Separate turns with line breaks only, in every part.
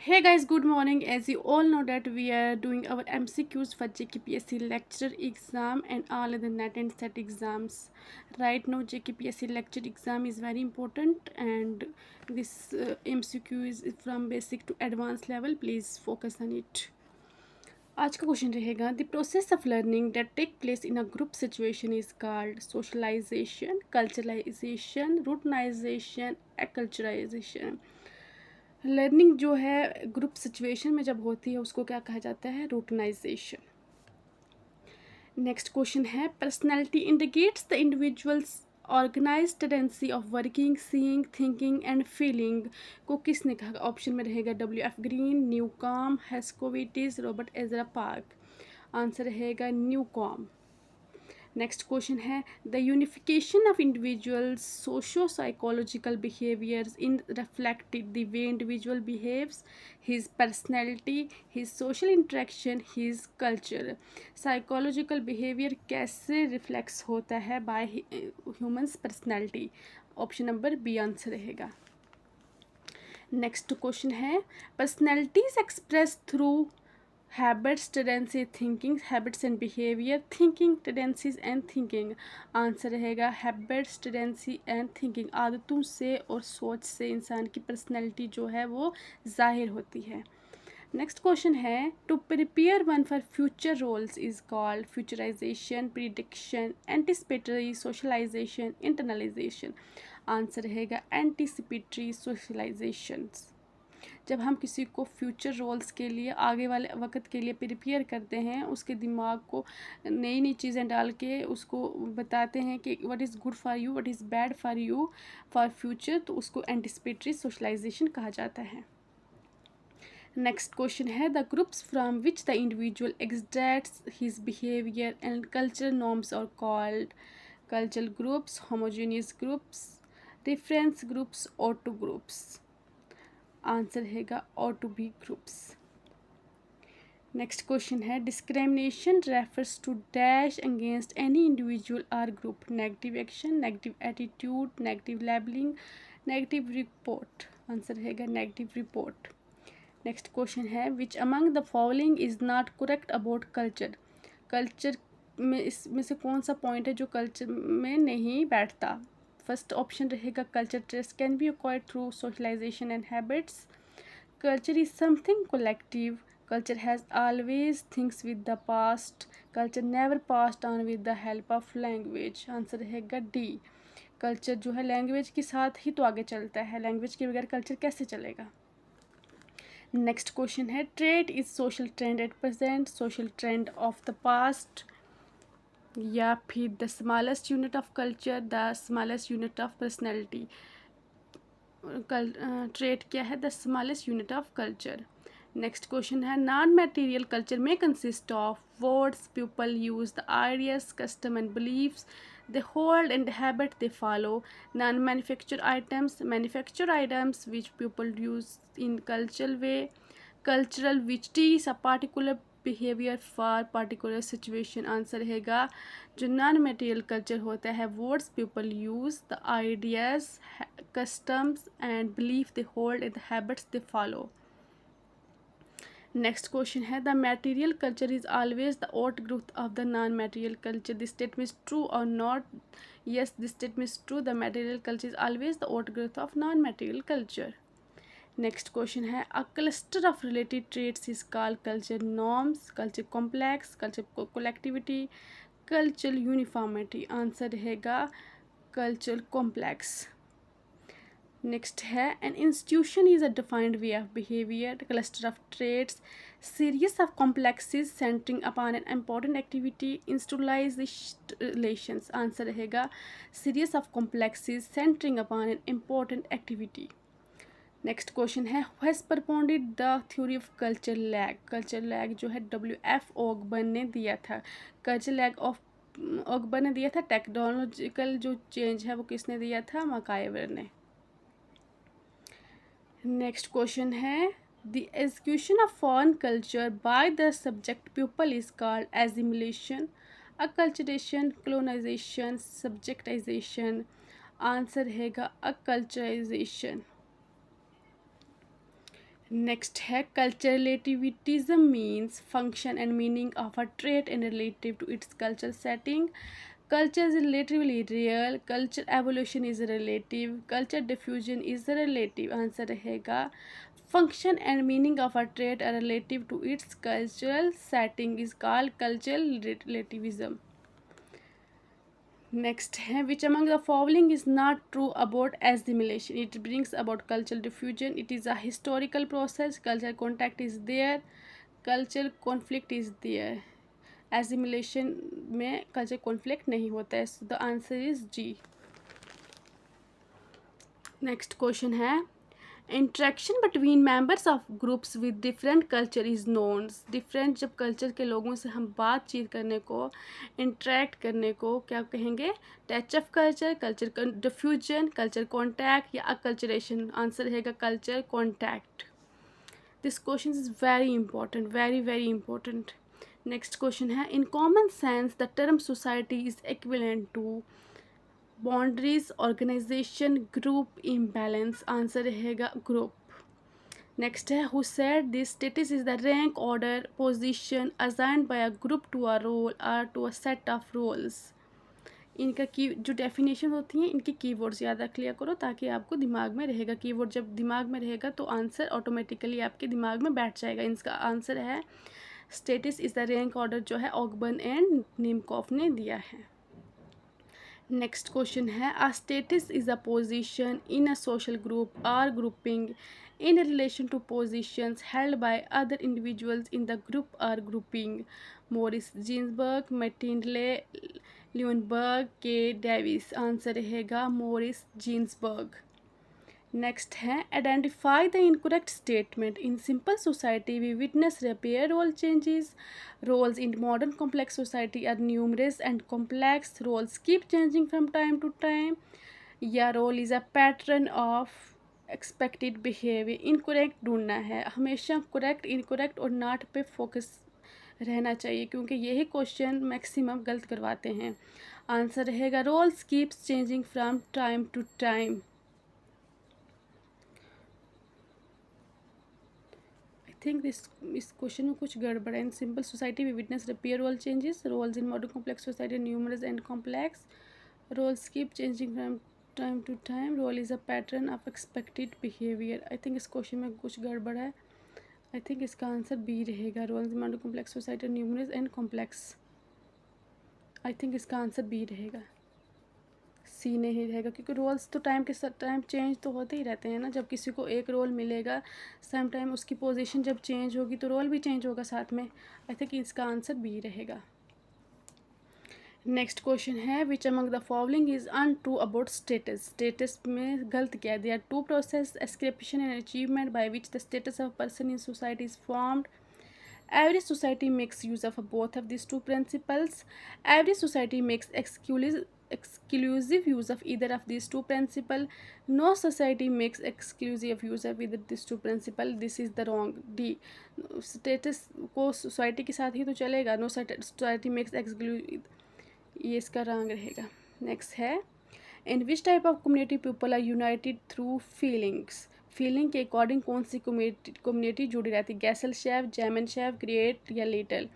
Hey guys, good morning. As you all know that we are doing our MCQs for JKPSC lecture exam and all other NET and SET exams. Right now JKPSC lecture exam is very important and this MCQ is from basic to advanced level. Please focus on it. आज का question रहेगा the process of learning that take place in a group situation is called socialisation, culturalisation, routinisation, acculturisation. Learning जो है group situation में जब होती है उसको क्या कहा जाता है? रूटनाइजेशन। नेक्स्ट क्वेश्चन है personality indicates the individuals organise tendency of working, seeing, thinking and feeling को किसने कहा? ऑप्शन में रहेगा W.F. Green, Newcomb, Herskovits, Robert Ezra Park. Answer रहेगा न्यूकॉम। नेक्स्ट क्वेश्चन है the unification of individuals socio psychological behaviours in reflected the way individual behaves, his personality, his social interaction, his culture. Psychological behaviour कैसे reflex होता है by humans personality? Option number B answer रहेगा। Next question है personalities express through habits, tendency, thinking, habits and behaviour, thinking, tendencies and thinking. Answer रहेगा habits, tendency and thinking. आदतों से और सोच से इंसान की पर्सनैलिटी जो है वो जाहिर होती है। नेक्स्ट क्वेश्चन है to prepare one for future roles is called futurisation, prediction, anticipatory, socialisation, internalisation. Answer रहेगा एंटिसिपेटरी सोशलाइजेशंस। जब हम किसी को फ्यूचर रोल्स के लिए आगे वाले वक्त के लिए प्रिपेयर करते हैं, उसके दिमाग को नई नई चीज़ें डाल के उसको बताते हैं कि what is good for you, what is bad for you for future, तो उसको एंटिसिपेटरी सोशलाइजेशन कहा जाता है। नेक्स्ट क्वेश्चन है the groups from which the individual exacts his behaviour and cultural norms are called cultural groups, homogeneous groups, reference groups, auto groups. Answer रहेगा auto B groups. Next question है discrimination refers to dash against any individual or group, negative action, negative attitude, negative labelling, negative report. Answer रहेगा negative report. Next question है which among the following is not correct about culture. Culture में इसमें से कौन सा point है जो culture में नहीं बैठता? फर्स्ट ऑप्शन रहेगा culture traits can be acquired through socialisation and habits. Culture is something collective. Culture has always things with the past. Culture never passed on with the help of language. Answer रहेगा D. Culture जो है language के साथ ही तो आगे चलता है, language के बगैर कल्चर कैसे चलेगा? नेक्स्ट क्वेश्चन है trait is social trend at present, social trend of the past, या फिर the smallest unit of culture, the smallest unit of personality. Trait क्या है? The smallest unit of culture. Next question है non material culture में consist of words people use, the ideas, custom and beliefs they hold and the habit they follow. Non-manufactured items, manufactured items which people use in cultural way. Cultural which teach a particular behaviour for particular situation. Answer रहेगा जो non material culture होता है words people use, the ideas, customs and belief they hold and the habits they follow. Next question है the material culture is always the outgrowth of the non material culture, this statement is true और not? Yes, this statement is true, the material culture is always the outgrowth of non material culture. Next question है a cluster of related traits is called culture norms, culture complex, culture collectivity, culture uniformity. Answer रहेगा culture complex. Next है an institution is a defined way of behaviour, cluster of traits, series of complexes centering upon an important activity, institutionalised relations. Answer रहेगा series of complexes centering upon an important activity. Next question है has propounded the theory of culture lag. Culture lag जो है W.F. ओगबर्न ने दिया था। Culture lag of ओगबर्न ने दिया था। टेक्नोलॉजिकल जो चेंज है वो किसने दिया था? मकाइवर ने। नेक्स्ट क्वेश्चन है the execution of foreign culture by the subject people is called assimilation, acculturation, colonization, subjectization. Answer रहेगा अकल्चराइजेशन। नेक्स्ट है culture relativism means function and meaning of a trait in relative to its culture setting. Culture is relatively real. Culture evolution is relative. Culture diffusion is relative. Answer रहेगा function and meaning of a trait are relative to its cultural setting is called cultural relativism. Next है which among the following is not true about assimilation? It brings about cultural diffusion. It is a historical process. Cultural contact is there. Cultural conflict is there. Assimilation में culture conflict नहीं होता है. So the answer is G. Next question है interaction between members of groups with different culture is known. Different जब culture के लोगों से हम बातचीत करने को, इंटरेक्ट करने को क्या कहेंगे? Touch of culture, culture diffusion, culture contact या अकल्चरेशन. आंसर रहेगा culture contact. This question is very important, very very important. Next question है in common sense the term society is equivalent to boundaries, organization, group, imbalance. Answer रहेगा group. Next है who said this status is the rank, order, position assigned by a group to a role और to a set of roles. इनका की जो definition होती हैं इनके keywords याद रख लिया करो ताकि आपको दिमाग में रहेगा. कीवर्ड जब दिमाग में रहेगा तो आंसर ऑटोमेटिकली आपके दिमाग में बैठ जाएगा. इसका आंसर है status is the rank order जो है ऑगबर्न एंड निमकॉफ ने दिया है. नेक्स्ट क्वेश्चन है a status is a position in a social group और grouping in relation to positions held by other individuals in the group और grouping. Morris Ginsberg, Mattinley, Leonberg, K Davis. Answer रहेगा Morris Ginsberg. Next है identify the incorrect statement. In simple society we witness repair role changes. Roles in modern complex society are numerous and complex. Roles keep changing from time to time. या role is a pattern of expected behaviour. Incorrect ढूंढना है. हमेशा correct, incorrect और not पे focus रहना चाहिए क्योंकि यही क्वेश्चन मैक्सिमम गलत करवाते हैं. आंसर रहेगा roles keeps changing from time to time. Think इस क्वेश्चन में कुछ गड़बड़ है. In simple society we witness repair role changes. Roles in modern complex society numerous and complex. Roles keep changing from time to time. Role is a pattern of expected behaviour. I think इस question में कुछ गड़बड़ है. I think इसका answer B रहेगा. Roles in modern complex society numerous and complex. I think इसका answer B रहेगा. सी नहीं रहेगा क्योंकि रोल्स तो टाइम के साथ टाइम चेंज तो होते ही रहते हैं ना. जब किसी को एक रोल मिलेगा सेम टाइम उसकी पोजीशन जब चेंज होगी तो रोल भी चेंज होगा साथ में. आई थिंक इसका आंसर बी रहेगा. नेक्स्ट क्वेश्चन है which among the following is untrue about status. Status में गलत क्या है? They are two process ascription and achievement by which the status of person in society is formed. Every society makes use of both of these two principles. Every society makes exclusive use of either of these two principles. No society makes exclusive use of either these two principles. This is the wrong. D. Status को society के साथ ही तो चलेगा. No society makes exclusive. ये इसका wrong रहेगा. Next है in which type of community people are united through feelings. Feeling के अकॉर्डिंग कौन सी कम्युनिटी जुड़ी रहती है? Gesellschaft, Gemeinschaft, great या little.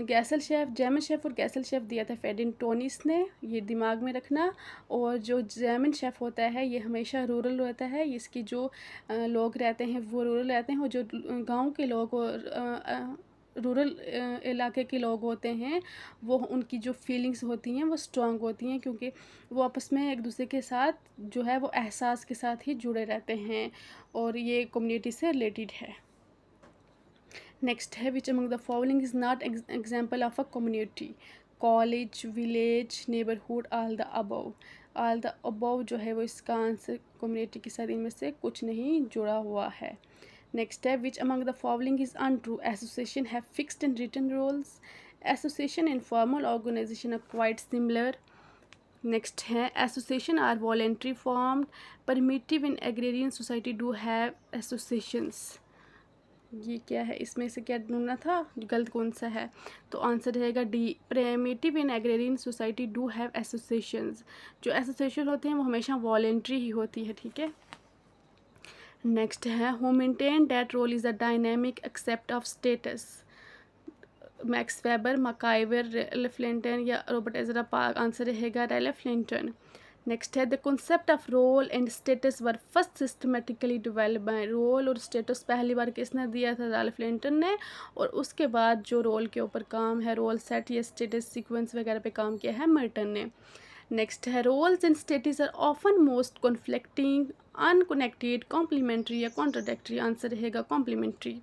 Gesellschaft, Gemeinschaft और गैसल शेफ दिया था फेडिन टोनिस ने. ये दिमाग में रखना. और जो जैमन शेफ होता है ये हमेशा रूरल रहता है. इसकी जो लोग रहते हैं वो रूरल रहते हैं और जो गांव के लोग और रूरल इलाके के लोग होते हैं वो उनकी जो फीलिंग्स होती हैं वो स्ट्रांग होती हैं क्योंकि वो आपस में एक दूसरे के साथ जो है वो एहसास के साथ ही जुड़े रहते हैं और ये कम्युनिटी से रिलेटेड है. नेक्स्ट है which among the following is not example of a community. College, village, neighbourhood, all the above. All the above जो है वो इसका आंसर कम्युनिटी के साथ इनमें से कुछ नहीं जुड़ा हुआ है. Next step, which among the following is untrue? Association have fixed and written roles. Association and formal organization are quite similar. Next है association are voluntary formed. Primitive and agrarian society do have associations. ये क्या है? इसमें से क्या ढूंढना था? गलत कौन सा है? तो आंसर रहेगा D. Primitive and agrarian society do have associations. जो एसोसिएशन होते हैं वो हमेशा वॉलेंट्री ही होती है. ठीक है. नेक्स्ट है who maintain that role is a dynamic aspect of status, Max Weber, MacIver, Ralph Linton या रॉबर्ट एजरा पार्क। आंसर रहेगा रेले फ्लिंटन। नेक्स्ट है the concept of role and status were first systematically developed by, role और status पहली बार किसने दिया था, रेले फ्लिंटन ने। और उसके बाद जो रोल के ऊपर काम है, रोल सेट या स्टेटस सीक्वेंस वगैरह पे काम किया है, मर्टन ने। नेक्स्ट है roles and status are often most conflicting, unconnected, complementary या कॉन्ट्रोडक्टरी। आंसर रहेगा कॉम्प्लीमेंट्री।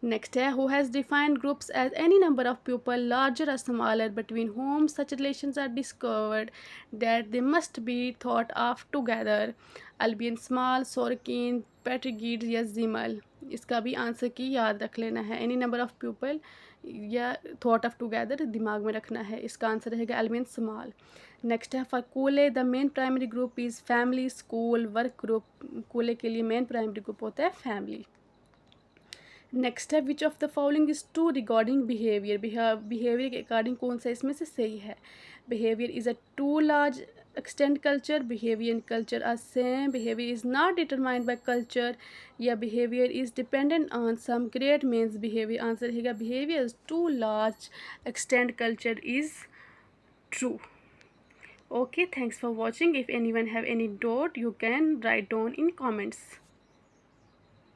Next है who has defined groups as any number of people larger or smaller between whom such relations are discovered that they must be thought of together, Albion Small, Sorkin, Patrick Gids या Zimmel। इसका भी answer की याद रख लेना है, any number of people या thought of together दिमाग में रखना है। इसका आंसर रहेगा एल्बियन स्मॉल। नेक्स्ट है for Cooley the main primary group is family, school, work group. Cooley के लिए मेन प्राइमरी ग्रुप होता है फैमिली। नेक्स्ट है which of the following is true regarding behaviour, behaviour के अकॉर्डिंग कौन सा इसमें से सही है। Behaviour is a to large extent culture, behaviour and culture are same, behaviour is not determined by culture, या behaviour is dependent on some great means behaviour. Answer रहेगा behaviour is to large extent culture is true. Okay, thanks for watching. If anyone have any doubt, you can write down in comments.